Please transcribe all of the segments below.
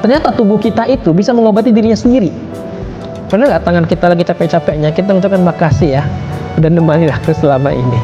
Ternyata tubuh kita itu bisa mengobati dirinya sendiri. Pernah nggak tangan kita lagi capek-capeknya kita mengucapkan makasih ya udah nemenin aku selama ini.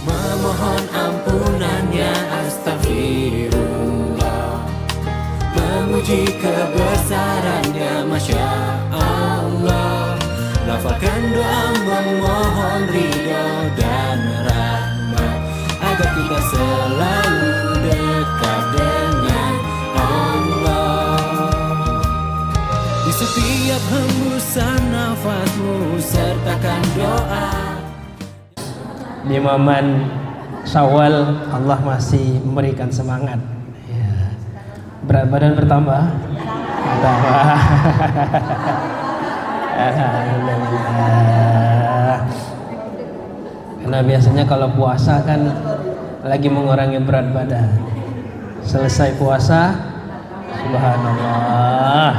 Memohon ampunannya, astagfirullah. Memuji kebesarannya, masya Allah. Lafalkan doa memohon ridho dan rahmat, agar kita selalu dekat dengan Allah. Di setiap hembusan nafasmu sertakan doa. Di momen Syawal Allah masih memberikan semangat ya. Berat badan bertambah? Bertambah. Alhamdulillah. Karena biasanya kalau puasa kan lagi mengurangi berat badan. Selesai puasa, subhanallah,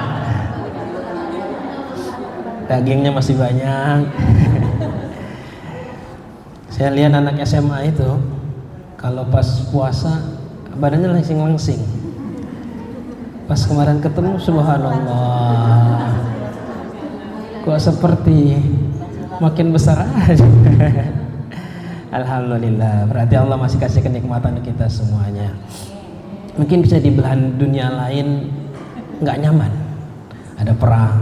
dagingnya masih banyak. Saya lihat anak SMA itu kalau pas puasa badannya langsing-langsing. Pas kemarin ketemu, subhanallah, kok seperti makin besar aja. Alhamdulillah, berarti Allah masih kasih kenikmatan kita semuanya. Mungkin bisa di belahan dunia lain nggak nyaman, ada perang,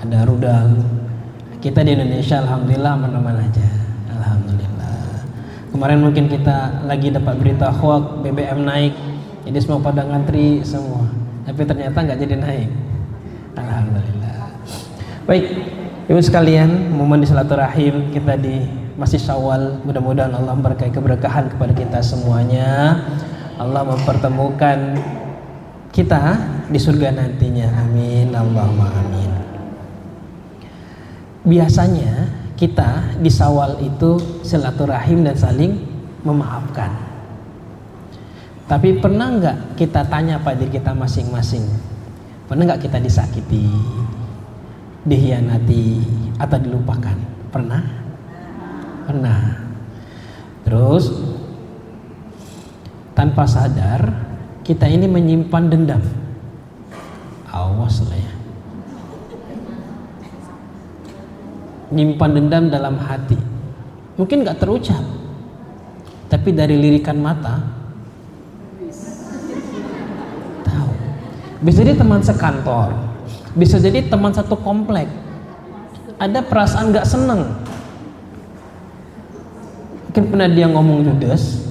ada rudal. Kita di Indonesia alhamdulillah aman-aman aja. Alhamdulillah. Kemarin mungkin kita lagi dapat berita hoax BBM naik, jadi semua pada ngantri semua, tapi ternyata nggak jadi naik. Alhamdulillah. Baik, ibu sekalian, momen di silaturahim kita di masih Syawal, mudah-mudahan Allah berkahi keberkahan kepada kita semuanya. Allah mempertemukan kita di surga nantinya. Amin, Allahumma amin. Biasanya kita di Syawal itu silaturahim dan saling memaafkan. Tapi pernah nggak kita tanya pada diri kita masing-masing, pernah nggak kita disakiti, dikhianati, atau dilupakan? Pernah? Pernah. Terus tanpa sadar kita ini menyimpan dendam. Awas lah ya. Nyimpan dendam dalam hati, mungkin gak terucap, tapi dari lirikan mata tahu. Bisa jadi teman sekantor, bisa jadi teman satu komplek, ada perasaan gak seneng, mungkin pernah dia ngomong judes,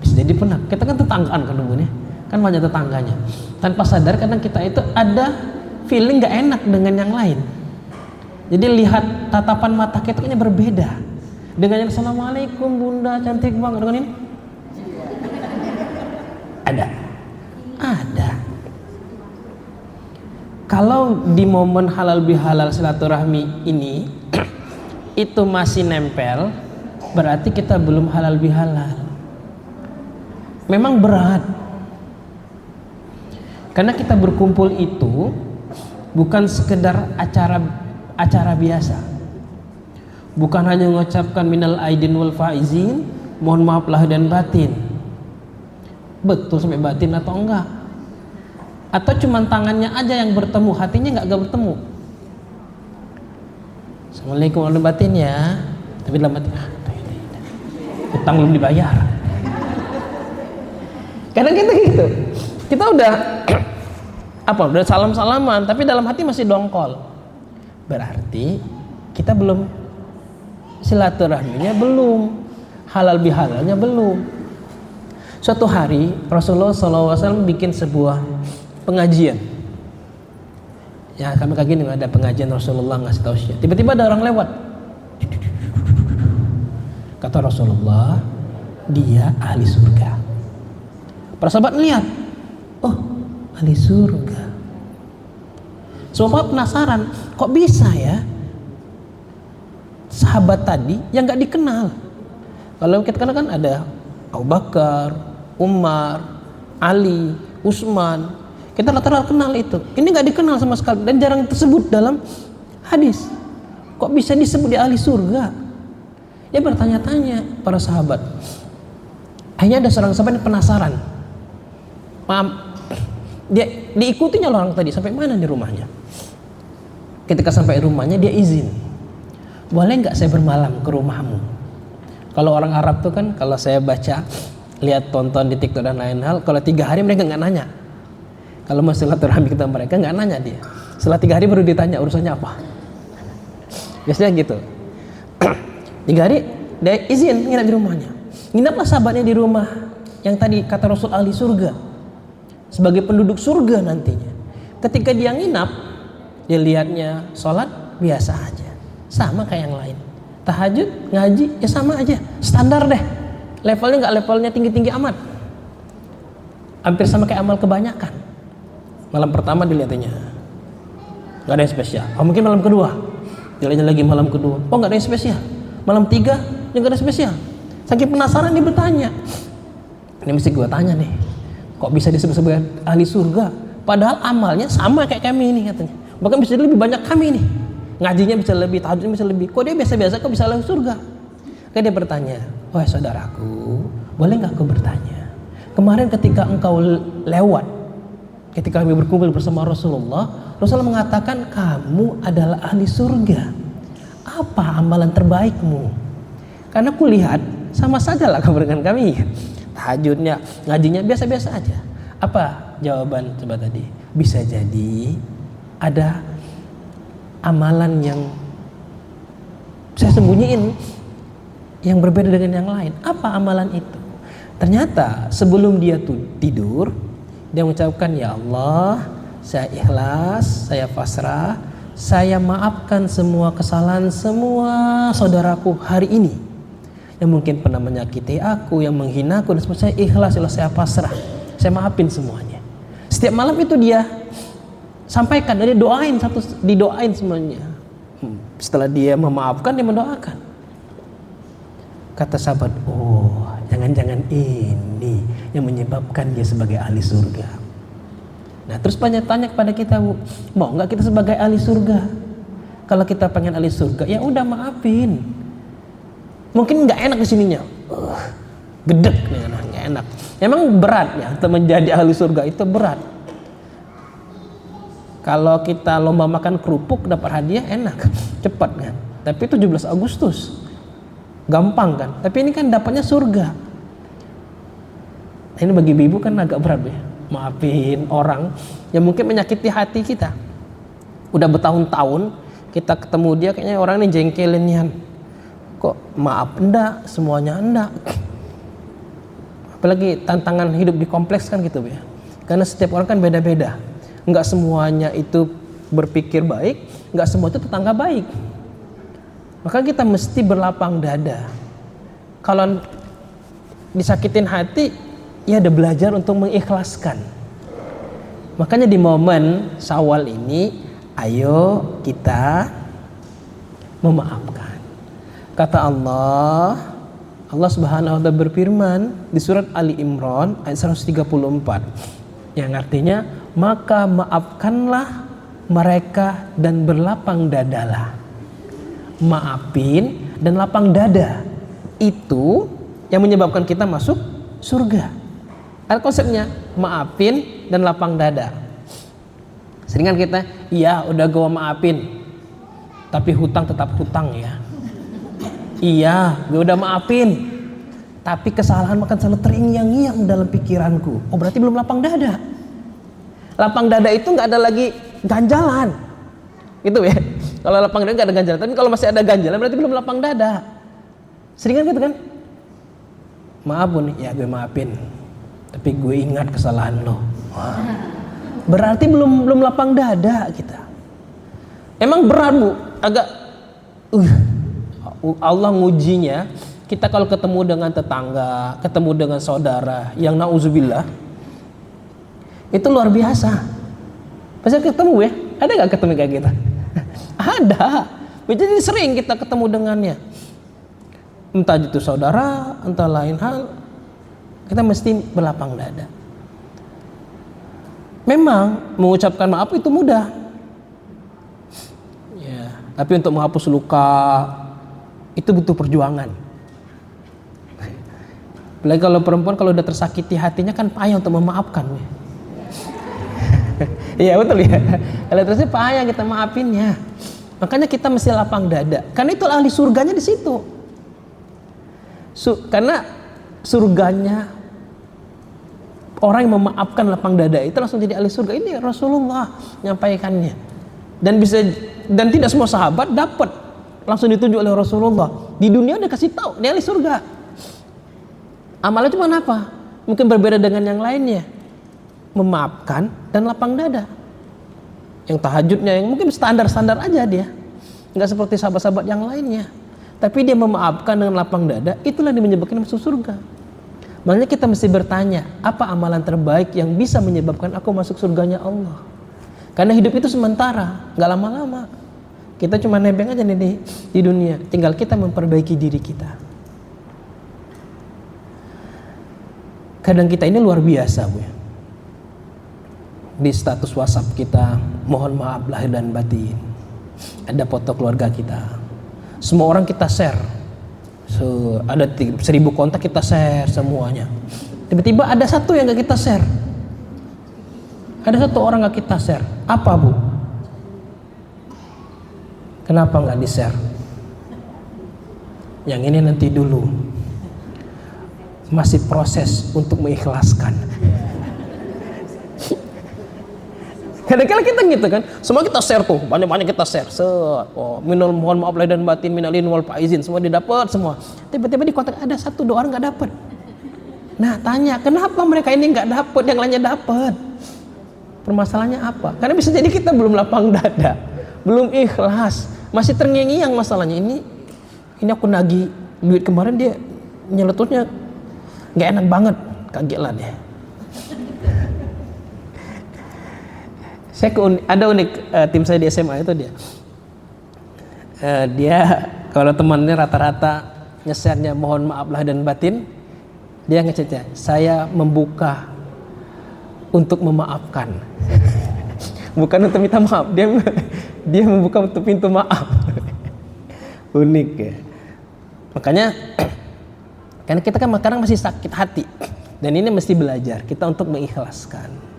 bisa jadi pernah. Kita kan tetanggaan kan dulunya, kan banyak tetangganya. Tanpa sadar kadang kita itu ada feeling gak enak dengan yang lain. Jadi lihat tatapan mata kita kayaknya berbeda dengan yang assalamualaikum bunda cantik banget, dengan ini ada. Kalau di momen halal bihalal silaturahmi ini itu masih nempel, berarti kita belum halal bihalal. Memang berat, karena kita berkumpul itu bukan sekedar acara biasa, bukan hanya mengucapkan minal aidin wal faizin, mohon maaf lahir dan batin. Betul sampai batin atau enggak? Atau cuma tangannya aja yang bertemu, hatinya enggak bertemu? Assalamualaikum warahmatullahi batin ya. Tapi dalam hati, utang belum dibayar. Kadang kita gitu. Kita udah udah salam-salaman, tapi dalam hati masih dongkol. Berarti kita belum, silaturahminya belum, halal bihalalnya belum. Suatu hari Rasulullah SAW bikin sebuah pengajian. Ya kami kaget nih ada pengajian Rasulullah ngasih tausiah. Tiba-tiba ada orang lewat. Kata Rasulullah, dia ahli surga. Para sahabat melihat, oh ahli surga. Semua penasaran, kok bisa ya sahabat tadi yang nggak dikenal? Kalau kita kenal kan ada Abu Bakar, Umar, Ali, Utsman. Kita rata-rata kenal itu. Ini nggak dikenal sama sekali dan jarang tersebut dalam hadis. Kok bisa disebut dia ahli surga? Dia bertanya-tanya para sahabat. Akhirnya ada seorang sahabat yang penasaran. Dia diikutinya orang tadi sampai mana di rumahnya. Ketika sampai rumahnya dia izin, boleh nggak saya bermalam ke rumahmu? Kalau orang Arab tuh kan, kalau saya baca, lihat tonton di TikTok dan lain hal, kalau 3 hari mereka nggak nanya. Kalau masih silaturahmi kita mereka nggak nanya dia. Setelah 3 hari baru ditanya urusannya apa. Biasanya gitu. 3 hari dia izin nginap di rumahnya. Nginaplah sahabatnya di rumah yang tadi kata Rasul ahli surga, sebagai penduduk surga nantinya. Ketika dia nginap, dia lihatnya sholat biasa aja, sama kayak yang lain. Tahajud, ngaji, ya sama aja, standar deh. Levelnya nggak levelnya tinggi-tinggi amat. Hampir sama kayak amal kebanyakan. Malam pertama dilihatnya nggak ada yang spesial. Oh mungkin malam kedua, dilihatnya lagi malam kedua. Oh nggak ada yang spesial. Malam 3 juga ada spesial. Saking penasaran dia bertanya. Ini mesti gue tanya nih, kok bisa disebut sebagai ahli surga? Padahal amalnya sama kayak kami ini katanya. Bahkan bisa lebih banyak kami nih. Ngajinya bisa lebih, tahajudnya bisa lebih. Kok dia biasa-biasa kok bisa ahli surga? Kayak dia bertanya, wahai saudaraku, boleh nggak aku bertanya? Kemarin ketika engkau lewat, ketika kami berkumpul bersama Rasulullah, Rasulullah mengatakan kamu adalah ahli surga. Apa amalan terbaikmu? Karena kulihat sama saja lah kamu dengan kami. Tahajudnya, ngajinya biasa-biasa aja. Apa jawaban coba tadi? Bisa jadi ada amalan yang saya sembunyiin yang berbeda dengan yang lain. Apa amalan itu? Ternyata sebelum dia tidur, dia mengucapkan, ya Allah, saya ikhlas, saya pasrah, saya maafkan semua kesalahan semua saudaraku hari ini yang mungkin pernah menyakiti aku, yang menghina aku, dan semua saya ikhlas, saya pasrah, saya maafin semuanya. Setiap malam itu dia sampaikan, dia didoain semuanya. Setelah dia memaafkan, dia mendoakan. Kata sahabat, oh jangan-jangan ini yang menyebabkan dia sebagai ahli surga. Nah terus tanya kepada kita, mau nggak kita sebagai ahli surga? Kalau kita pengen ahli surga, ya udah maafin. Mungkin nggak enak di sininya, gedek nih, nggak enak. Emang berat ya untuk menjadi ahli surga, itu berat. Kalau kita lomba makan kerupuk dapat hadiah enak, cepat kan. Tapi 17 Agustus gampang kan. Tapi ini kan dapatnya surga. Ini bagi ibu kan agak berat ya. Maafin orang yang mungkin menyakiti hati kita. Udah bertahun-tahun kita ketemu dia, kayaknya orang ini jengkelin. Kok maaf enggak, semuanya enggak. Apalagi tantangan hidup di kompleks kan gitu ya. Karena setiap orang kan beda-beda. Enggak semuanya itu berpikir baik, enggak semua itu tetangga baik. Maka kita mesti berlapang dada. Kalau disakitin hati, ya ada belajar untuk mengikhlaskan. Makanya di momen Syawal ini, ayo kita memaafkan. Kata Allah Subhanahu wa ta'ala berfirman di surat Ali Imran ayat 134 yang artinya, maka maafkanlah mereka dan berlapang dadalah. Maafin dan lapang dada itu yang menyebabkan kita masuk surga. Ada konsepnya, maafin dan lapang dada. Seringan kita, iya udah gua maafin, tapi hutang tetap hutang ya. Iya, gue udah maafin, tapi kesalahan makan selalu terngiang-ngiang dalam pikiranku. Oh berarti belum lapang dada. Lapang dada itu nggak ada lagi ganjalan, gitu ya. Kalau lapang dada nggak ada ganjalan, tapi kalau masih ada ganjalan berarti belum lapang dada. Sering kan gitu kan? Maaf Bu nih, ya gue maafin, tapi gue ingat kesalahan lo. Wah, berarti belum lapang dada kita. Emang berat Bu, agak Allah ngujinya kita kalau ketemu dengan tetangga, ketemu dengan saudara yang nauzubillah itu luar biasa. Pasti ketemu ya, ada nggak ketemu kayak kita? Ada. Jadi sering kita ketemu dengannya. Entah itu saudara, entah lain hal, kita mesti berlapang dada. Memang mengucapkan maaf itu mudah, ya, tapi untuk menghapus luka itu butuh perjuangan. Apalagi kalau perempuan kalau udah tersakiti hatinya kan payah untuk memaafkan. Iya betul ya. Kalau terusnya payah kita maafinnya. Makanya kita mesti lapang dada. Karena itu ahli surganya di situ. Karena surganya orang yang memaafkan lapang dada itu langsung jadi ahli surga. Ini Rasulullah menyampaikannya. Dan tidak semua sahabat dapat langsung ditunjuk oleh Rasulullah. Di dunia udah kasih tahu dia ahli surga. Amalnya cuma apa? Mungkin berbeda dengan yang lainnya. Memaafkan dan lapang dada. Yang tahajudnya yang mungkin standar-standar aja dia, nggak seperti sahabat-sahabat yang lainnya. Tapi dia memaafkan dengan lapang dada, itulah yang menyebabkan masuk surga. Makanya kita mesti bertanya, apa amalan terbaik yang bisa menyebabkan aku masuk surganya Allah? Karena hidup itu sementara, nggak lama-lama. Kita cuma nebeng aja nih di dunia. Tinggal kita memperbaiki diri kita. Kadang kita ini luar biasa, Bu. Di status WhatsApp kita, mohon maaf lahir dan batin, ada foto keluarga kita, semua orang kita share, ada 1000 kontak kita share semuanya. Tiba-tiba ada satu yang gak kita share, ada satu orang gak kita share. Apa Bu? Kenapa gak di share? Yang ini nanti dulu, masih proses untuk mengikhlaskan. Kadang-kadang kita gitu kan, semua kita share tuh, banyak-banyak kita share. Mohon maaf lahir dan batin, minal aidin wal faizin, semua didapat semua. Tiba-tiba di kontak ada 1-2 orang nggak dapat. Nah tanya, kenapa mereka ini nggak dapat, yang lainnya dapat? Permasalahannya apa? Karena bisa jadi kita belum lapang dada, belum ikhlas, masih terngiang-ngiang masalahnya. Ini aku nagih duit kemarin, dia nyeletutnya nggak enak banget, kaget lah dia. Ada unik tim saya di SMA itu dia kalau temannya rata-rata nge-share-nya mohon maaf lahir dan batin, dia nge-chat-nya saya membuka untuk memaafkan. Bukan untuk minta maaf, dia membuka untuk pintu maaf. Unik ya. Makanya karena kita kan kadang masih sakit hati, dan ini mesti belajar kita untuk mengikhlaskan.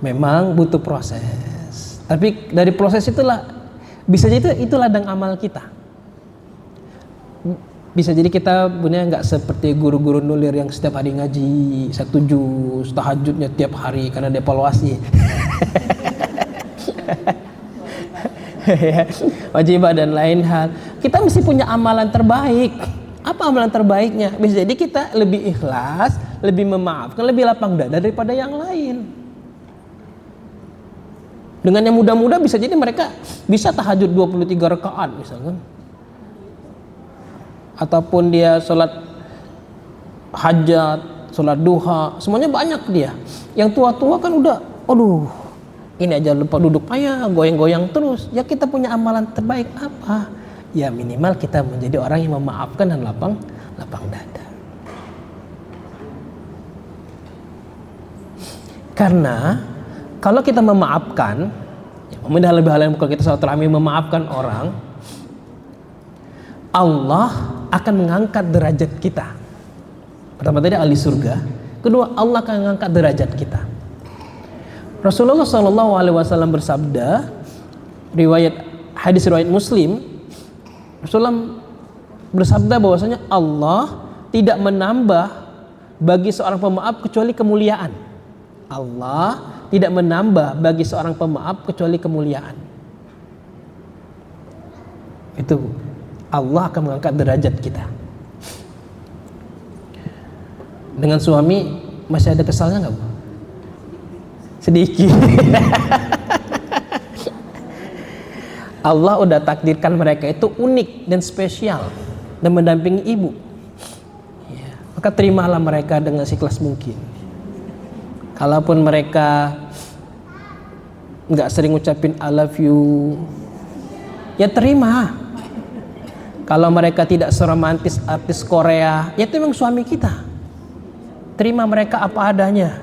Memang butuh proses, tapi dari proses itulah bisa jadi itu ladang amal kita. Bisa jadi kita punya nggak seperti guru-guru nulir yang setiap hari ngaji 1 juz, tahajudnya tiap hari karena dia evaluasi. Wajibah dan lain hal. Kita mesti punya amalan terbaik. Apa amalan terbaiknya? Bisa jadi kita lebih ikhlas, lebih memaafkan, lebih lapang dada daripada yang lain. Dengan yang muda-muda bisa jadi mereka bisa tahajud 23 rakaat misalkan. Ataupun dia sholat hajat, sholat duha, semuanya banyak dia. Yang tua-tua kan udah, aduh, ini aja lupa duduk payah, goyang-goyang terus. Ya kita punya amalan terbaik apa? Ya minimal kita menjadi orang yang memaafkan dan lapang dada. Karena kalau kita memaafkan, ya, lebih hal yang kalau kita silaturahmi memaafkan orang, Allah akan mengangkat derajat kita. Pertama tadi ahli surga, kedua Allah akan mengangkat derajat kita. Rasulullah SAW bersabda, riwayat hadis riwayat Muslim, Rasulullah bersabda bahwasanya Allah tidak menambah bagi seorang pemaaf kecuali kemuliaan. Allah tidak menambah bagi seorang pemaaf kecuali kemuliaan. Itu Allah akan mengangkat derajat kita. Dengan suami masih ada kesalnya nggak, Bu? Sedikit. Allah udah takdirkan mereka itu unik dan spesial dan mendampingi ibu. Ya, maka terimalah mereka dengan seikhlas mungkin. Kalaupun mereka nggak sering ucapin I love you, ya terima. Kalau mereka tidak seromantis artis Korea, ya itu memang suami kita. Terima mereka apa adanya.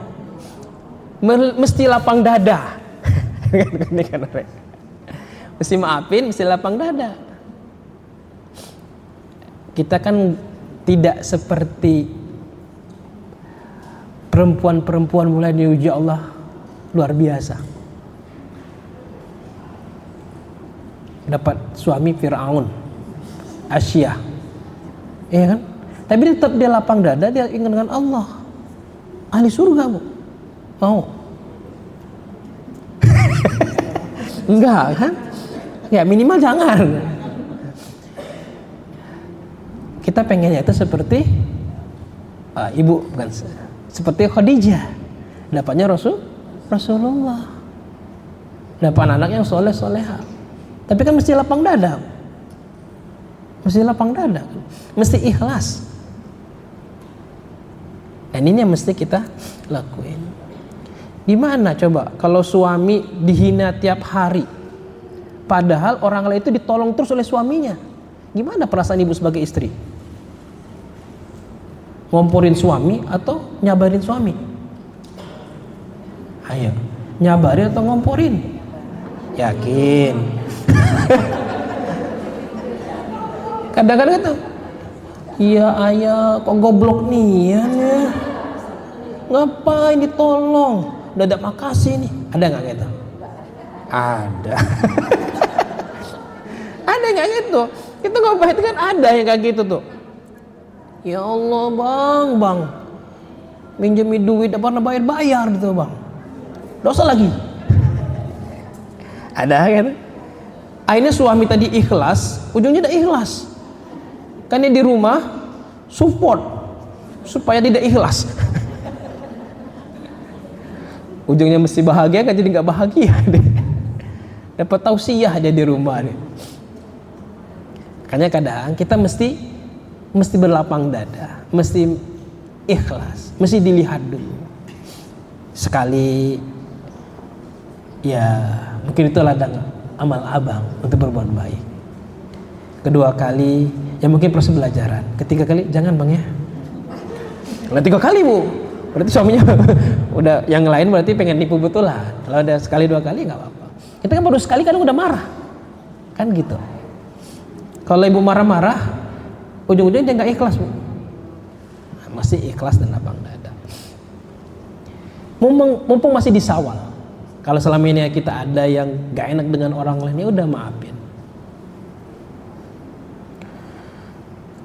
Mesti lapang dada. Mesti maafin, mesti lapang dada. Kita kan tidak seperti perempuan-perempuan mulai diuji Allah luar biasa. Dapat suami Fir'aun, Asyah, iya kan? Tapi tetap dia lapang dada, dia ingat dengan Allah, ahli surga, Bu. Mau? Enggak kan? Ya minimal jangan. Kita pengennya itu seperti ibu, bukan seperti Khadijah, dapatnya Rasulullah, dapat anak yang soleh soleha. Tapi kan mesti lapang dada, mesti lapang dada, mesti ikhlas. Dan ini yang mesti kita lakuin. Gimana coba kalau suami dihina tiap hari, padahal orang lain itu ditolong terus oleh suaminya? Gimana perasaan ibu sebagai istri? Ngomporin suami atau nyabarin suami? Ayo, nyabarin atau ngomporin? Yakin? Kadang-kadang itu, iya ayah kok goblok nian ya, ngapain ditolong, udah ada makasih nih. Ada nggak gitu? Ada. Ada nggak gitu? Itu ngapain itu kan ada yang kayak gitu tuh. Ya Allah bang, minjemin duit apa pernah bayar gitu bang, dosa lagi. Ada kan? Akhirnya suami tadi ikhlas, ujungnya tidak ikhlas. Kan dia di rumah support supaya tidak ikhlas. Ujungnya mesti bahagia kan jadi nggak bahagia deh. Dapat tausiah aja di rumah deh. Makanya kadang kita mesti berlapang dada, mesti ikhlas, mesti dilihat dulu. Sekali ya mungkin itu ladang amal abang untuk berbuat baik. Kedua kali ya mungkin proses belajaran. Ketiga kali jangan bang ya. Kalau 3 kali Bu, berarti suaminya udah yang lain berarti pengen nipu betulan. Kalau ada sekali 2 kali nggak apa-apa. Kita kan baru sekali kan udah marah, kan gitu. Kalau ibu marah-marah, ujung-ujungnya dia nggak ikhlas Bu. Nah, masih ikhlas dan lapang dada. Mumpung masih di Syawal. Kalau selama ini kita ada yang gak enak dengan orang lain, ya udah maafin.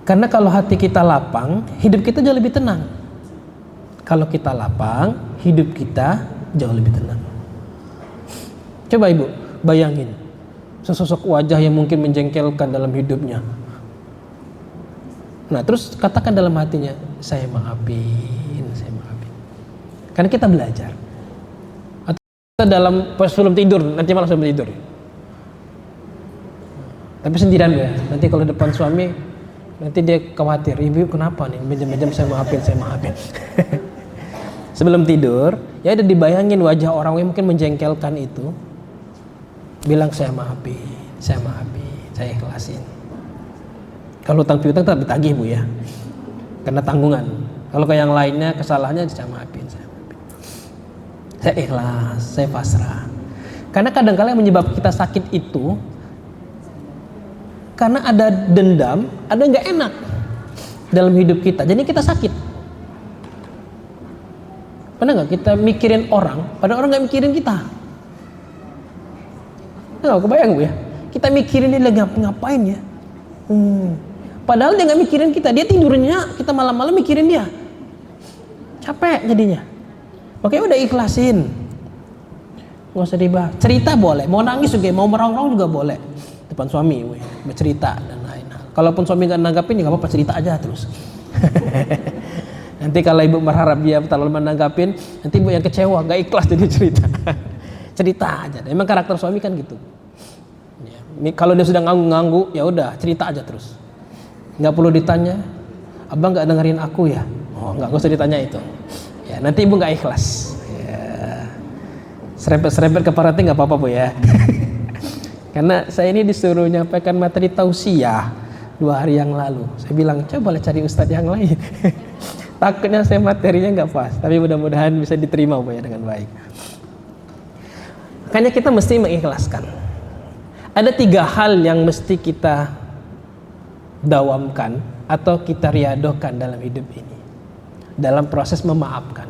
Karena kalau hati kita lapang, hidup kita jauh lebih tenang. Kalau kita lapang, hidup kita jauh lebih tenang. Coba ibu, bayangin sesosok wajah yang mungkin menjengkelkan dalam hidupnya. Nah terus katakan dalam hatinya, saya maafin, saya maafin. Karena kita belajar. Dalam pas sebelum tidur, nanti malam sebelum tidur. Tapi sendirian ya. Nanti kalau depan suami, nanti dia khawatir, ibu kenapa nih? Jam-jam saya maafin. Sebelum tidur, ya udah dibayangin wajah orang yang mungkin menjengkelkan itu. Bilang saya maafin, saya ikhlasin. Kalau utang piutang tetap ditagih Bu ya, karena tanggungan. Kalau ke yang lainnya kesalahannya saya maafin. Saya ikhlas, saya pasrah. Karena kadang-kadang yang menyebabkan kita sakit itu karena ada dendam, ada nggak enak dalam hidup kita. Jadi kita sakit. Pernah nggak kita mikirin orang, padahal orang nggak mikirin kita? Nah, kebayang Bu ya? Kita mikirin dia lagi ngapain ya. Padahal dia nggak mikirin kita, dia tidurnya, kita malam-malam mikirin dia. Capek jadinya. Makanya udah ikhlasin. Nggak usah dibahas. Cerita boleh, mau nangis juga, mau merongrong juga boleh. Depan suami, bercerita dan lain hal. Kalaupun suami nggak nanggapin, ya nggak apa-apa, cerita aja terus. Nanti kalau ibu berharap dia terlalu menanggapin, nanti ibu yang kecewa, nggak ikhlas jadi cerita. Cerita aja. Emang karakter suami kan gitu. Ya, kalau dia sudah ngangguk-ngangguk, ya udah cerita aja terus. Nggak perlu ditanya, abang nggak dengerin aku ya? Oh, nggak usah ditanya itu. Ya, nanti ibu nggak ikhlas. Ya. Serempet-serempet ke Pak Rati nggak apa-apa bu ya. Karena saya ini disuruh nyampaikan materi tausiah 2 hari yang lalu. Saya bilang coba cari ustadz yang lain. Takutnya saya materinya nggak pas, tapi mudah-mudahan bisa diterima bu ya dengan baik. Makanya kita mesti mengikhlaskan. Ada 3 hal yang mesti kita dawamkan atau kita riadokan dalam hidup ini, dalam proses memaafkan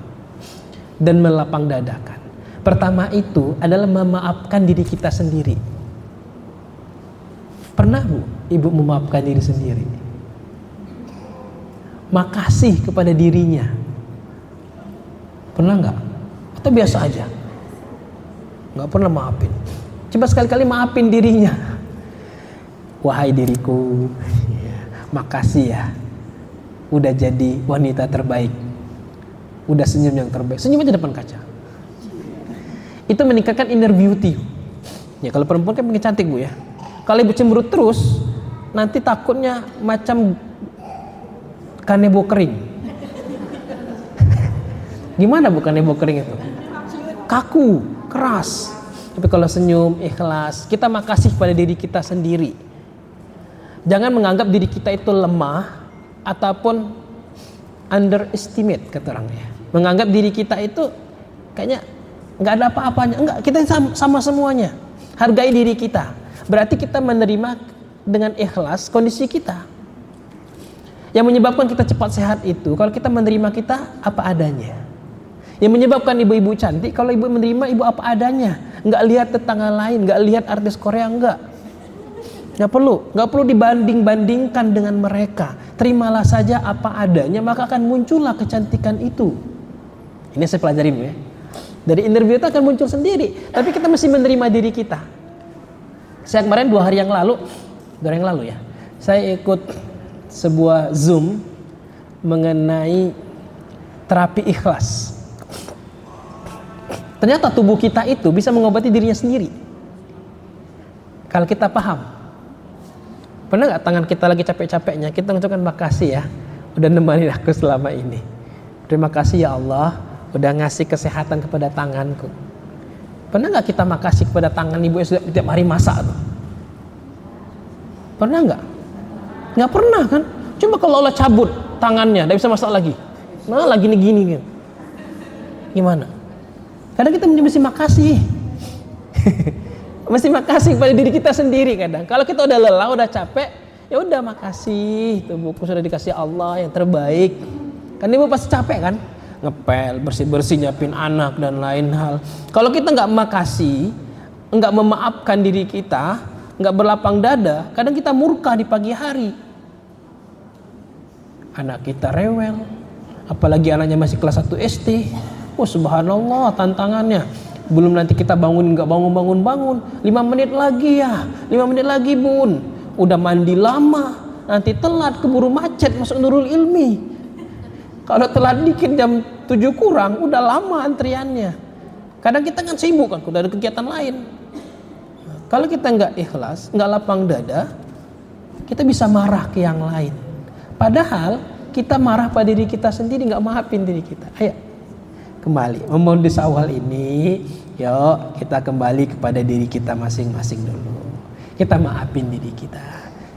dan melapang dadakan. Pertama itu adalah memaafkan diri kita sendiri. Pernah bu, ibu memaafkan diri sendiri? Makasih kepada dirinya. Pernah nggak? Atau biasa aja? Nggak pernah maafin. Coba sekali-kali maafin dirinya. Wahai diriku, makasih ya, udah jadi wanita terbaik, udah senyum yang terbaik. Senyum aja depan kaca. Itu meningkatkan inner beauty. Ya kalau perempuan kan pengen cantik bu ya. Kalau ibu cemberut terus, nanti takutnya macam kanebo kering. Gimana bu kanebo kering itu? Kaku, keras. Tapi kalau senyum, ikhlas, kita makasih pada diri kita sendiri. Jangan menganggap diri kita itu lemah ataupun underestimate kata orangnya. Menganggap diri kita itu kayaknya nggak ada apa-apanya. Enggak, kita sama semuanya. Hargai diri kita. Berarti kita menerima dengan ikhlas kondisi kita. Yang menyebabkan kita cepat sehat itu kalau kita menerima kita apa adanya. Yang menyebabkan ibu-ibu cantik kalau ibu menerima ibu apa adanya. Nggak lihat tetangga lain, nggak lihat artis Korea, nggak perlu dibanding-bandingkan dengan mereka. Terimalah saja apa adanya, maka akan muncullah kecantikan itu. Ini saya pelajari bu ya. Dari inner beauty akan muncul sendiri. Tapi kita mesti menerima diri kita. Saya kemarin 2 hari yang lalu ya, saya ikut sebuah Zoom mengenai terapi ikhlas. Ternyata tubuh kita itu bisa mengobati dirinya sendiri. Kalau kita paham. Pernah nggak tangan kita lagi capek-capeknya kita mengucapkan makasih ya, udah nemenin aku selama ini. Terima kasih ya Allah, udah ngasih kesehatan kepada tanganku. Pernah nggak kita makasih kepada tangan ibu yang sudah tiap hari masak tuh? Pernah nggak? Nggak pernah kan? Coba kalau Allah cabut tangannya, tidak bisa masak lagi. Nah lagi gini gitu. Gimana? Kadang kita mesti makasih. Mesti makasih pada diri kita sendiri kadang. Kalau kita udah lelah, udah capek, ya udah makasih. Tubuhku sudah dikasih Allah yang terbaik. Kan ibu pasti capek kan? Ngepel, bersih-bersih, nyiapin anak dan lain hal. Kalau kita nggak makasih, nggak memaafkan diri kita, nggak berlapang dada, kadang kita murka di pagi hari. Anak kita rewel, apalagi anaknya masih kelas 1 SD. Oh subhanallah tantangannya. Belum nanti kita bangun nggak bangun. 5 menit lagi ya, 5 menit lagi bun. Udah mandi lama, nanti telat keburu macet masuk Nurul Ilmi. Kalau telat dikit jam 7 kurang, udah lama antriannya. Kadang kita kan sibuk kan, udah ada kegiatan lain. Kalau kita nggak ikhlas, nggak lapang dada, kita bisa marah ke yang lain. Padahal kita marah pada diri kita sendiri, nggak maafin diri kita. Ayo kembali, memondis awal ini, yuk kita kembali kepada diri kita masing-masing dulu. Kita maafin diri kita.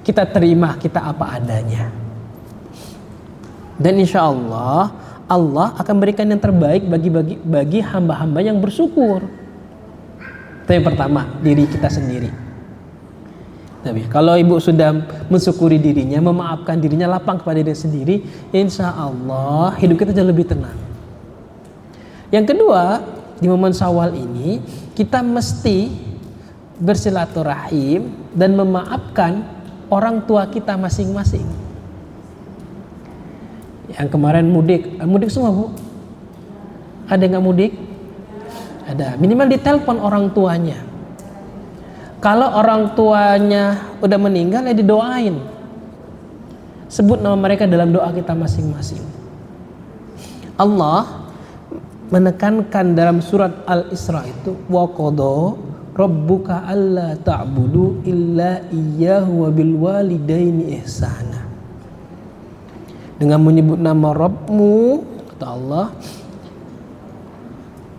Kita terima kita apa adanya. Dan insya Allah, Allah akan berikan yang terbaik bagi hamba-hamba yang bersyukur. Itu yang pertama, diri kita sendiri. Tapi kalau ibu sudah mensyukuri dirinya, memaafkan dirinya, lapang kepada diri sendiri, insya Allah hidup kita jauh lebih tenang. Yang kedua, di momen Syawal ini kita mesti bersilaturahim dan memaafkan orang tua kita masing-masing. Yang kemarin mudik semua Bu? Ada yang nggak mudik? Ada. Minimal ditelepon orang tuanya. Kalau orang tuanya udah meninggal ya didoain. Sebut nama mereka dalam doa kita masing-masing. Allah menekankan dalam surat Al-Isra itu wa qada rabbuka alla ta'budu illa iyyahu wa bil walidaini ihsana. Dengan menyebut nama Rabbmu, kata Allah,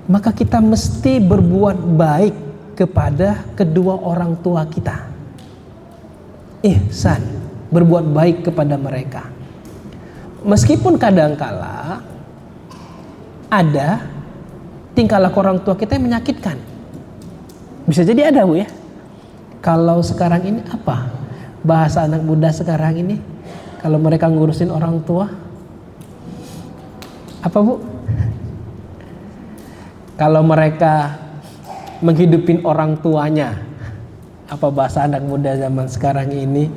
maka kita mesti berbuat baik kepada kedua orang tua kita. Ihsan, berbuat baik kepada mereka. Meskipun kadangkala ada tingkah laku orang tua kita yang menyakitkan. Bisa jadi ada Bu ya. Kalau sekarang ini apa? Bahasa anak muda sekarang ini, kalau mereka ngurusin orang tua, apa Bu? Kalau mereka menghidupin orang tuanya, apa bahasa anak muda zaman sekarang ini?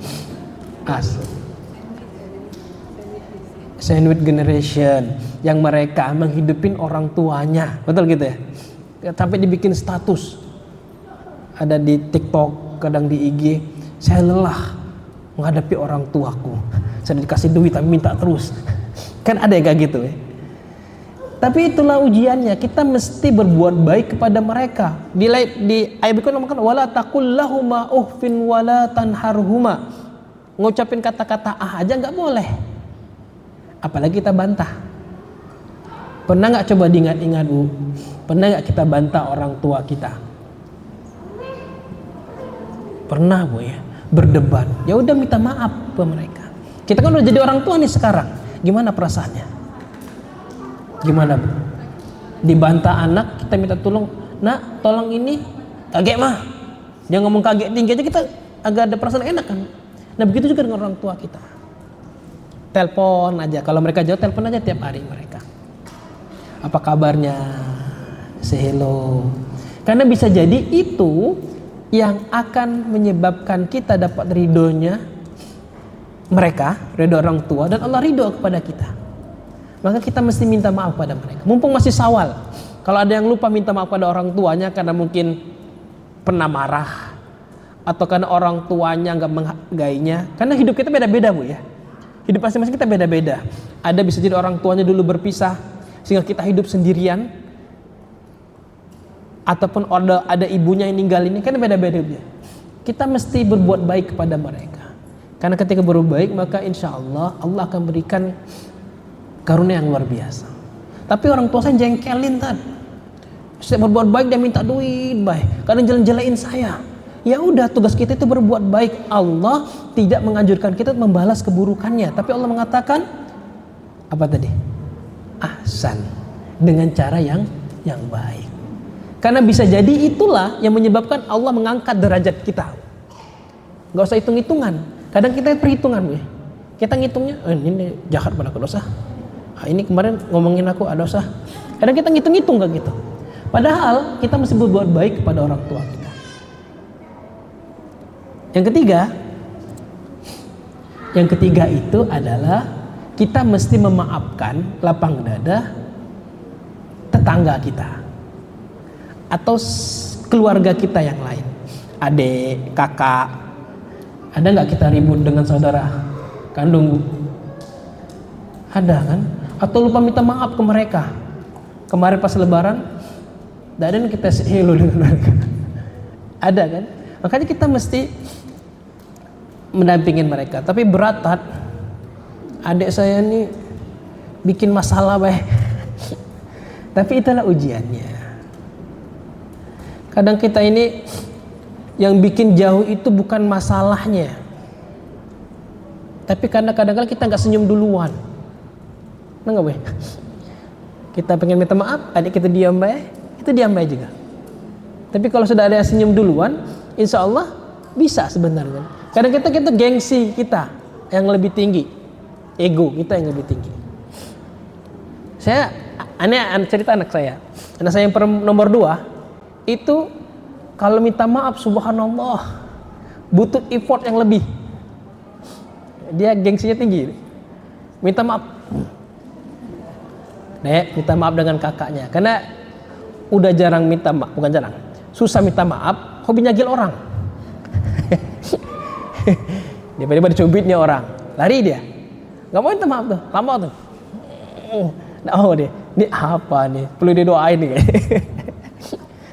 Sandwich generation, yang mereka menghidupin orang tuanya, betul gitu ya? Sampai dibikin status, ada di TikTok, kadang di IG, saya lelah menghadapi orang tuaku, saya dikasih duit tapi minta terus. Kan ada yang kayak gitu ya. Tapi itulah ujiannya, kita mesti berbuat baik kepada mereka. Di ayat berikutnya mengatakan wala taqul lahuma uffin wala tanharhuma. Ngucapin kata-kata aja nggak boleh. Apalagi kita bantah. Pernah nggak coba diingat-ingat Bu? Pernah nggak kita bantah orang tua kita? Pernah Bu ya, berdebat. Ya udah minta maaf ke mereka. Kita kan udah jadi orang tua nih sekarang. Gimana perasaannya? Gimana Bu? Dibantah anak, kita minta tolong, nak tolong ini, kaget mah. Dia ngomong kaget tinggi aja kita agak ada perasaan enak kan. Nah begitu juga dengan orang tua kita. Telepon aja, kalau mereka jauh telepon aja tiap hari mereka. Apa kabarnya? Say hello. Karena bisa jadi itu yang akan menyebabkan kita dapat ridhonya mereka, ridho orang tua, dan Allah ridho kepada kita. Maka kita mesti minta maaf pada mereka. Mumpung masih Syawal. Kalau ada yang lupa minta maaf pada orang tuanya karena mungkin pernah marah, atau karena orang tuanya nggak menghargainya. Karena hidup kita beda-beda Bu ya. Hidup masing-masing kita beda-beda. Ada bisa jadi orang tuanya dulu berpisah sehingga kita hidup sendirian, ataupun ada ibunya yang ninggalin, kan beda-beda Bu ya. Kita mesti berbuat baik kepada mereka. Karena ketika berbuat baik maka insya Allah Allah akan berikan karunia yang luar biasa. Tapi orang tua saya jengkelin kan. Saya berbuat baik dia minta duit baik. Kadang jalan-jalain saya. Ya udah, tugas kita itu berbuat baik. Allah tidak menganjurkan kita membalas keburukannya, tapi Allah mengatakan apa tadi? Ahsan, dengan cara yang baik. Karena bisa jadi itulah yang menyebabkan Allah mengangkat derajat kita. Gak usah hitung-hitungan. Kadang kita perhitungan ya. Kita ngitungnya, ini jahat pada dosa. Ini kemarin ngomongin aku ada dosa. Kadang kita ngitung-ngitung gak gitu. Padahal kita mesti berbuat baik kepada orang tua kita. Yang ketiga itu adalah kita mesti memaafkan lapang dada tetangga kita atau keluarga kita yang lain, adik, kakak. Ada nggak kita ribut dengan saudara kandung? Ada kan? Atau lupa minta maaf ke mereka. Kemarin pas Lebaran, dan kita hello dengan mereka. Ada kan? Makanya kita mesti mendampingin mereka. Tapi berat, adik saya ini bikin masalah baik. Tapi itulah ujiannya. Kadang kita ini yang bikin jauh itu bukan masalahnya, tapi karena kadang-kadang kita nggak senyum duluan. Nggak boleh. Kita pengen minta maaf, adik kita diam baik, itu diam baik juga. Tapi kalau sudah ada yang senyum duluan, insya Allah bisa sebenarnya. Kadang kita gengsi kita yang lebih tinggi, ego kita yang lebih tinggi. Saya cerita anak saya yang nomor 2 itu kalau minta maaf subhanallah butuh effort yang lebih. Dia gengsinya tinggi. Minta maaf. Dek, minta maaf dengan kakaknya. Karena udah jarang minta maaf, bukan jarang. Susah minta maaf, hobi nyagil orang. Dia tiba-tiba dicubitnya orang. Lari dia. Gak mau minta maaf tuh, lama tuh. Oh dia, ini apa nih? Perlu didoain nih.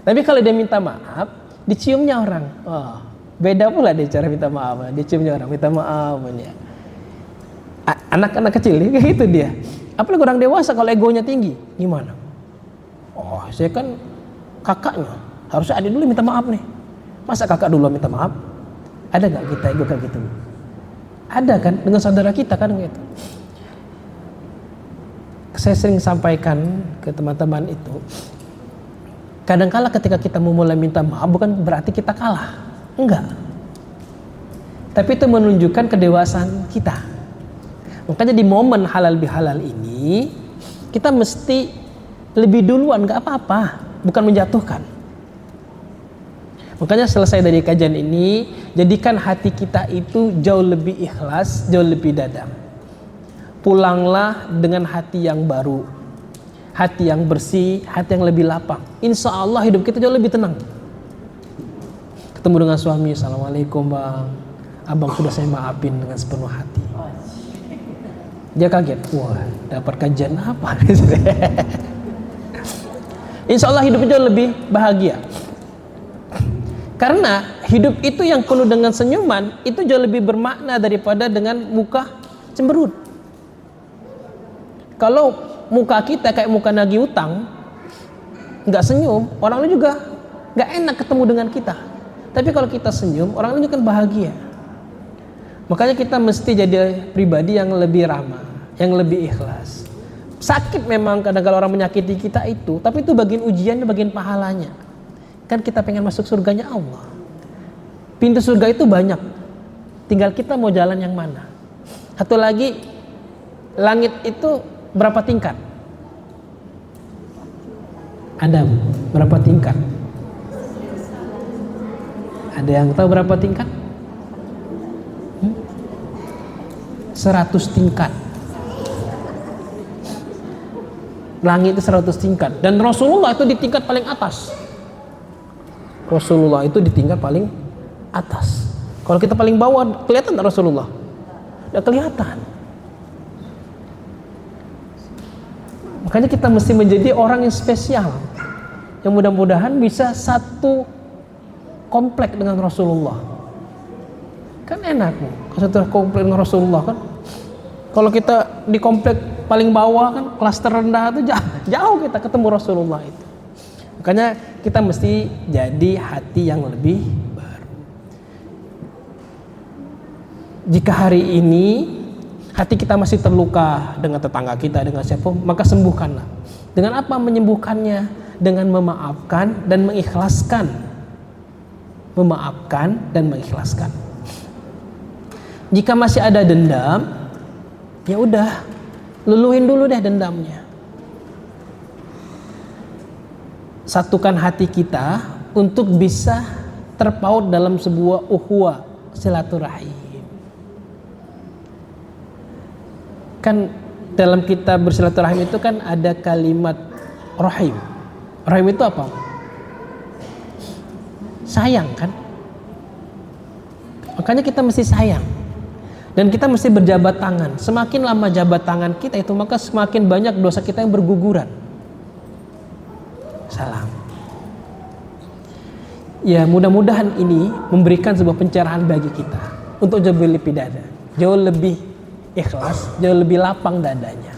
Tapi kalau dia minta maaf, diciumnya orang. Oh, beda pula dia cara minta maaf. Diciumnya orang, minta maaf. Anak-anak kecil kayak gitu dia. Apalagi orang dewasa kalau egonya tinggi, gimana? Oh, saya kan kakaknya, harusnya adik dulu minta maaf nih. Masa kakak dulu minta maaf? Ada gak kita ego kayak gitu? Ada kan, dengan saudara kita kan gitu. Saya sering sampaikan ke teman-teman itu, kadangkala ketika kita memulai minta maaf bukan berarti kita kalah, enggak. Tapi itu menunjukkan kedewasaan kita. Makanya di momen halal bihalal ini kita mesti lebih duluan, gak apa-apa, bukan menjatuhkan. Makanya selesai dari kajian ini, jadikan hati kita itu jauh lebih ikhlas, jauh lebih dadam. Pulanglah dengan hati yang baru, hati yang bersih, hati yang lebih lapang. Insya Allah hidup kita jauh lebih tenang. Ketemu dengan suami, assalamualaikum bang, abang sudah saya maafin dengan sepenuh hati. Dia kaget, wah dapat kajian apa? Insya Allah hidupnya jauh lebih bahagia. Karena hidup itu yang penuh dengan senyuman itu jauh lebih bermakna daripada dengan muka cemberut. Kalau muka kita kayak muka nagih utang, nggak senyum, orang lain juga nggak enak ketemu dengan kita. Tapi kalau kita senyum, orang lain juga kan bahagia. Makanya kita mesti jadi pribadi yang lebih ramah, yang lebih ikhlas. Sakit memang kadang-kadang orang menyakiti kita itu, tapi itu bagian ujiannya, bagian pahalanya. Kan kita pengen masuk surganya Allah. Pintu surga itu banyak, tinggal kita mau jalan yang mana. Satu lagi, langit itu berapa tingkat? Adam, berapa tingkat? Ada yang tahu berapa tingkat? 100 tingkat. Langit itu 100 tingkat. Dan Rasulullah itu di tingkat paling atas. Rasulullah itu di tingkat paling atas. Kalau kita paling bawah, kelihatan tak Rasulullah? Tidak kelihatan. Makanya kita mesti menjadi orang yang spesial, yang mudah-mudahan bisa satu komplek dengan Rasulullah. Kan enak nih, kalau satu komplek dengan Rasulullah kan. Kalau kita di komplek paling bawah kan, kelas terendah itu jauh kita ketemu Rasulullah itu. Makanya kita mesti jadi hati yang lebih baru. Jika hari ini hati kita masih terluka dengan tetangga kita, dengan siapa, maka sembuhkanlah. Dengan apa menyembuhkannya? Dengan memaafkan dan mengikhlaskan. Memaafkan dan mengikhlaskan. Jika masih ada dendam, ya udah, luluhin dulu deh dendamnya. Satukan hati kita untuk bisa terpaut dalam sebuah ukhuwah silaturahim. Kan dalam kita bersilaturahim itu kan ada kalimat rahim. Rahim itu apa? Sayang kan? Makanya kita mesti sayang. Dan kita mesti berjabat tangan. Semakin lama jabat tangan kita itu, maka semakin banyak dosa kita yang berguguran. Salam. Ya mudah-mudahan ini memberikan sebuah pencerahan bagi kita untuk jauh lebih dada, jauh lebih ikhlas, jauh lebih lapang dadanya.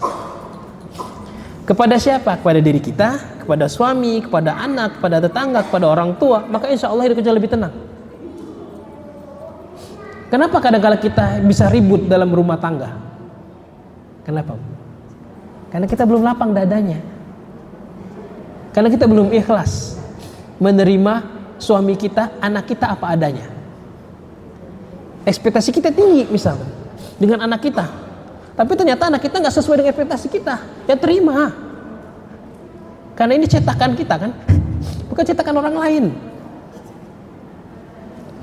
Kepada siapa? Kepada diri kita, kepada suami, kepada anak, kepada tetangga, kepada orang tua. Maka insya Allah hidup kita lebih tenang. Kenapa kadang-kadang kita bisa ribut dalam rumah tangga? Kenapa? Karena kita belum lapang dadanya. Karena kita belum ikhlas menerima suami kita, anak kita apa adanya. Ekspektasi kita tinggi misalnya dengan anak kita, tapi ternyata anak kita nggak sesuai dengan ekspektasi kita. Ya terima, karena ini cetakan kita kan, bukan cetakan orang lain.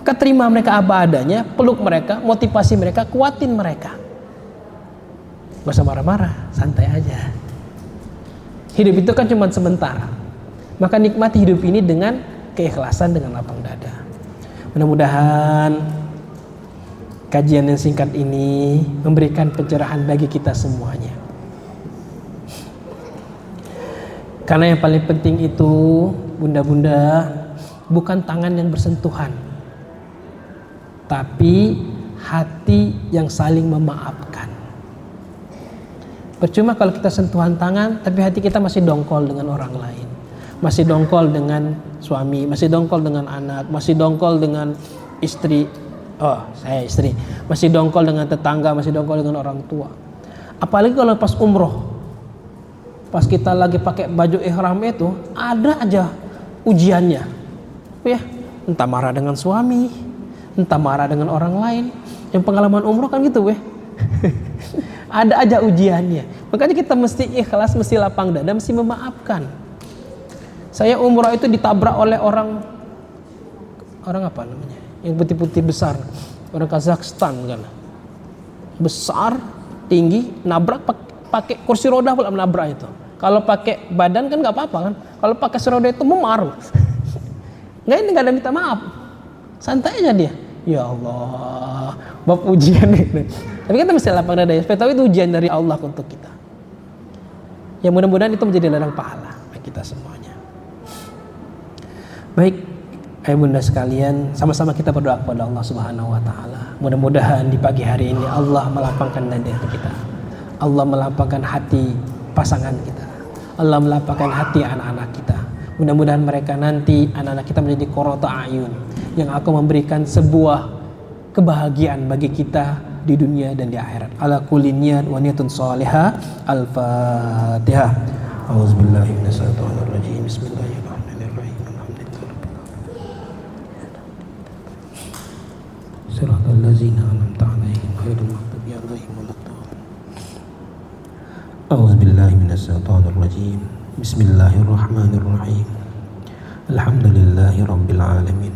Maka terima mereka apa adanya, peluk mereka, motivasi mereka, kuatin mereka. Gak usah marah-marah, santai aja. Hidup itu kan cuma sementara. Maka nikmati hidup ini dengan keikhlasan, dengan lapang dada. Mudah-mudahan kajian yang singkat ini memberikan pencerahan bagi kita semuanya. Karena yang paling penting itu, bunda-bunda, bukan tangan yang bersentuhan, tapi hati yang saling memaafkan. Percuma kalau kita sentuhan tangan, tapi hati kita masih dongkol dengan orang lain, masih dongkol dengan suami, masih dongkol dengan anak, masih dongkol dengan istri. Saya istri, masih dongkol dengan tetangga, masih dongkol dengan orang tua. Apalagi kalau pas umroh, pas kita lagi pakai baju ihram itu, ada aja ujiannya, ya. Entah marah dengan suami, entah marah dengan orang lain. Yang pengalaman umroh kan gitu, weh. Ada aja ujiannya. Makanya kita mesti ikhlas, mesti lapang dada, mesti memaafkan. Saya umroh itu ditabrak oleh orang apa namanya? Yang putih-putih besar, orang Kazakhstan kan. Besar, tinggi, nabrak pakai kursi roda pula menabrak itu. Kalau pakai badan kan nggak apa-apa kan. Kalau pakai kursi roda itu memar. Nggak, ini nggak ada minta maaf. Santai aja dia. Ya Allah, bab ujian ini. Tapi kita mesti lapang dada ya. Supaya tahu itu ujian dari Allah untuk kita. Ya mudah-mudahan itu menjadi ladang pahala bagi kita semuanya. Baik, ayah bunda sekalian, sama-sama kita berdoa kepada Allah Subhanahu wa taala. Mudah-mudahan di pagi hari ini Allah melapangkan dada kita. Allah melapangkan hati pasangan kita. Allah melapangkan hati anak-anak kita. Mudah-mudahan mereka nanti, anak-anak kita menjadi qurrata a'yun, yang akan memberikan sebuah kebahagiaan bagi kita di dunia dan di akhirat. Ala kulli niyat wa niyatun shalihah. Al-Fatihah. A'udzubillahi minasyaitonir rajim. Bismillahirrahmanirrahim. Shiratal ladzina an'amta 'alaihim ghairil maghdubi 'alaihim waladdallin. A'udzubillahi minasyaitonir rajim. Bismillahirrahmanirrahim. Alhamdulillahi rabbil alamin.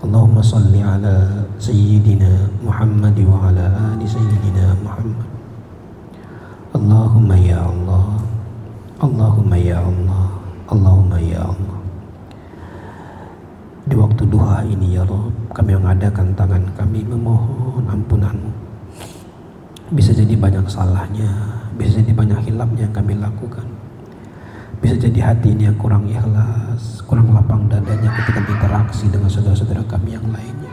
Allahumma salli ala sayyidina Muhammad wa ala ali sayyidina Muhammad. Allahumma ya Allah, Allahumma ya Allah, Allahumma ya Allah. Di waktu duha ini ya Rabb, kami mengadakan tangan kami memohon ampunan-Mu. Bisa jadi banyak salahnya, bisa jadi banyak hilafnya yang kami lakukan. Bisa jadi hati ini yang kurang ikhlas, kurang lapang dadanya ketika berinteraksi dengan saudara-saudara kami yang lainnya.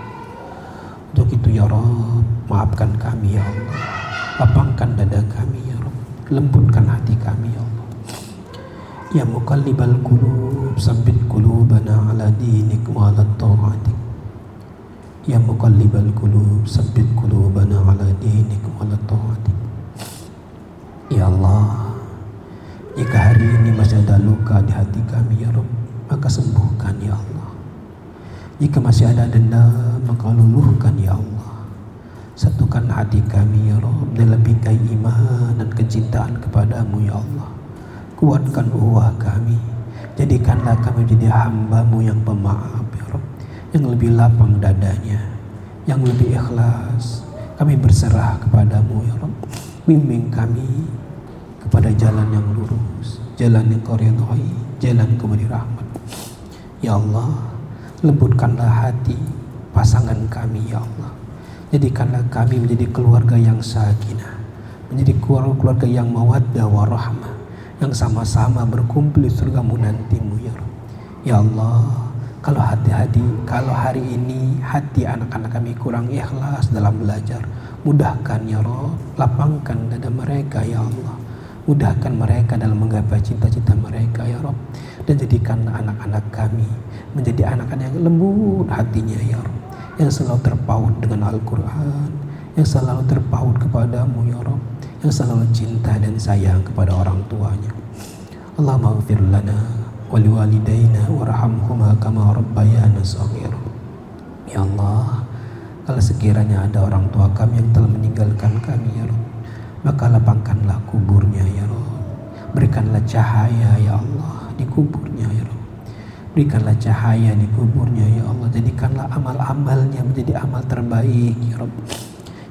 Untuk itu ya Rabb, maafkan kami ya Allah. Lapangkan dada kami ya Rabb. Lembutkan hati kami ya Allah. Ya muqallibal qulub, tsabbit qulubana ala dinik wa ala ta'atik. Ya muqallibal qulub, tsabbit qulubana ala dinik wa ala ta'atik. Ya Allah, jika hari ini masih ada luka di hati kami ya Rabb, maka sembuhkan ya Allah. Jika masih ada dendam, maka luluhkan ya Allah. Satukan hati kami ya Rabb dalam bingkai iman dan kecintaan kepadamu ya Allah. Kuatkan ukhuwah kami. Jadikanlah kami menjadi hamba-Mu yang pemaaf ya Rabb, yang lebih lapang dadanya, yang lebih ikhlas. Kami berserah kepadamu ya Rabb. Bimbing kami kepada jalan yang lurus, jalan yang Kau ridhai, jalan yang Kau beri rahmat. Ya Allah, lembutkanlah hati pasangan kami ya Allah. Jadikanlah kami menjadi keluarga yang sakinah, menjadi keluarga yang mawaddah warahmah, yang sama-sama berkumpul di surga-Mu nanti-Mu ya Rabb. Ya Allah, kalau hari ini hati anak-anak kami kurang ikhlas dalam belajar, mudahkan ya Rabb, lapangkan dada mereka ya Allah. Mudahkan mereka dalam menggapai cita-cita mereka ya Rabb. Dan jadikanlah anak-anak kami menjadi anak-anak yang lembut hatinya ya Rabb, yang selalu terpaut dengan Al-Quran, yang selalu terpaut kepadamu ya Rabb, yang selalu cinta dan sayang kepada orang tuanya. Allahumma ighfir lana wa liwalidayna warhamhuma kama rabbayana shaghira. Ya Allah, kalau sekiranya ada orang tua kami yang telah meninggalkan kami ya Rabb, maka lapangkanlah kuburnya ya Rabb. Berikanlah cahaya ya Allah di kuburnya ya Rabb. Berikanlah cahaya di kuburnya ya Allah. Jadikanlah amal-amalnya menjadi amal terbaik ya Rabbi,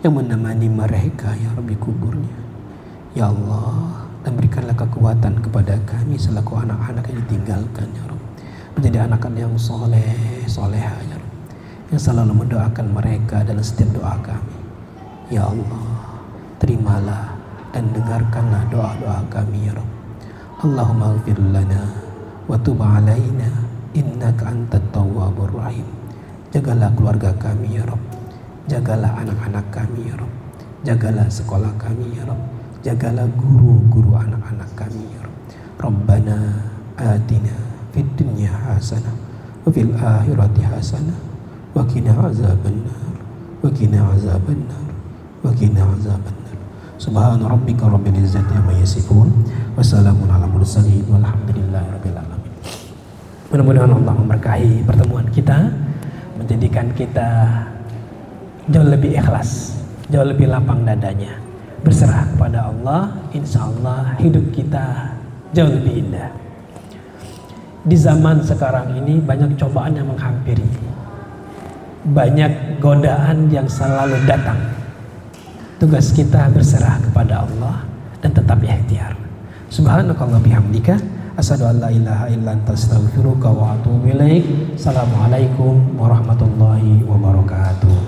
yang menemani mereka ya Rabbi kuburnya ya Allah. Dan berikanlah kekuatan kepada kami selaku anak-anak yang ditinggalkan ya Rabbi, menjadi anak-anak yang soleh soleha ya Rabbi, yang selalu mendoakan mereka dalam setiap doa kami ya Allah. Terimalah dan dengarkanlah doa-doa kami ya Rabbi. Allahumma ighfir lana wa tub alaina innaka antat tawwabur rahim. Jagalah keluarga kami ya Rabb, jagalah anak-anak kami ya Rabb, jagalah sekolah kami ya Rabb, jagalah guru-guru anak-anak kami ya Rabb. Rabbana atina fid dunya hasanah wa fil akhirati hasanah wa qina azabannar wa qina azabannar wa qina azabannar. Subhana rabbika rabbil izzati amma yasifun wa salamun ala mursalin walhamdulillahi rabbil alamin. Mudah-mudahan Allah memberkahi pertemuan kita, menjadikan kita jauh lebih ikhlas, jauh lebih lapang dadanya, berserah kepada Allah. Insya Allah hidup kita jauh lebih indah. Di zaman sekarang ini banyak cobaan yang menghampiri, banyak godaan yang selalu datang. Tugas kita berserah kepada Allah dan tetap ikhtiar. Subhanakallah bihamdika asyhadu an la ilaha illa anta astaghfiruka wa atubu ilaik. Assalamualaikum warahmatullahi wabarakatuh.